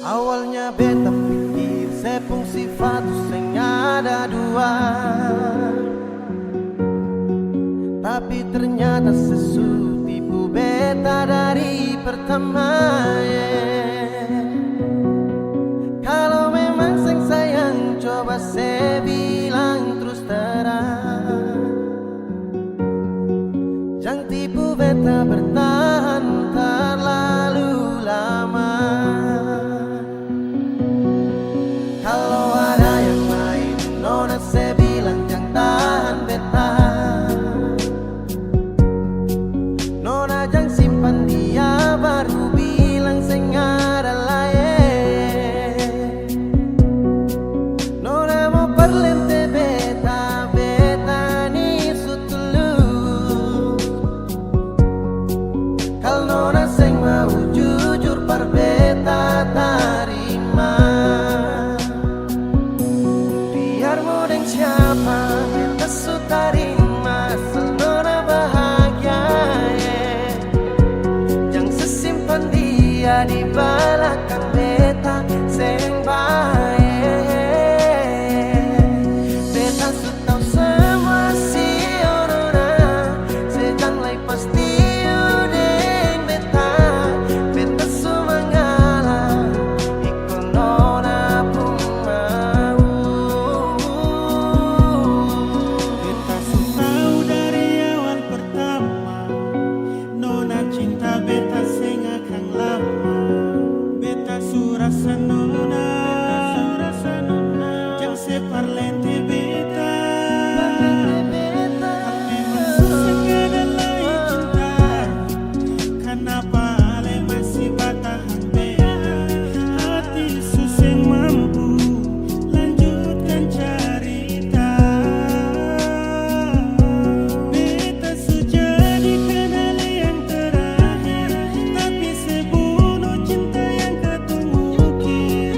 Awalnya beta pikir sepung sifat sing ada dua, tapi ternyata sesu tipu beta dari pertama. Kalau memang sing sayang coba saya bilang terus terang, jangan tipu beta bertahan terlalu lama. Kalau ada yang lain, nona saya bilang jangan tahan beta. Nona jangan simpan dia, baru bilang sing ada lain. Nona mau perlente beta, beta ni sutulus. Kalau nona sing mau jujur par beta tarima. Siapa beta su tarima selera bahagia, jangan sesimpan dia di belakang beta seng baik. Beta su tau semua si orona, sedang lai pasti udeng beta. Beta su mengalah ikut nona pun mau. Cinta beta sing akan lama, beta surasa nona, jangan separlente beta. Memang susah kedalai cinta, kenapa ale masih batahan beta? Hati susah mampu lanjutkan cerita. Beta sudah dikenal yang terakhir, tapi sebunuh cinta yang ketumukir.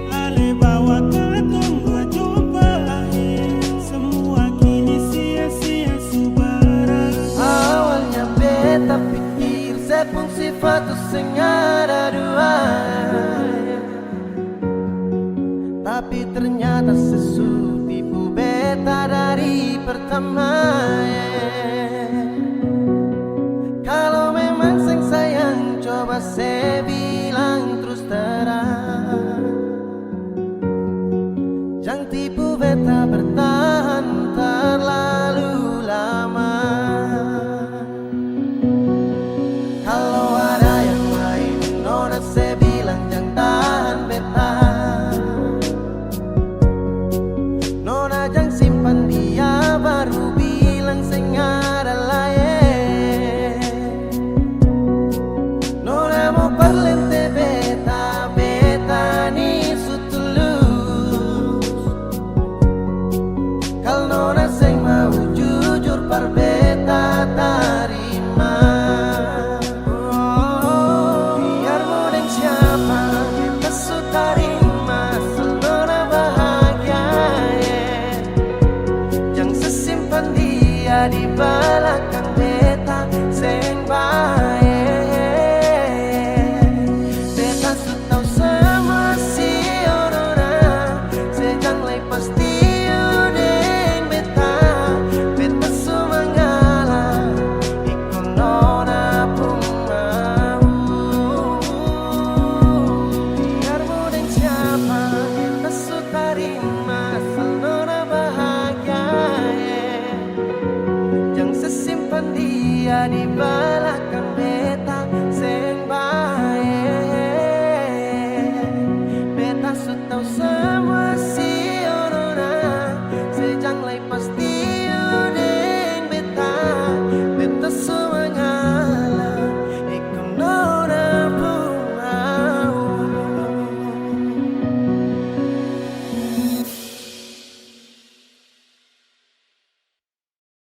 Ale bawa katong dua jumpa akhir, semua kini sia-sia subara. Awalnya beta pikir sepung sifat sing ada dua, tapi ternyata sesu tipu beta dari pertama.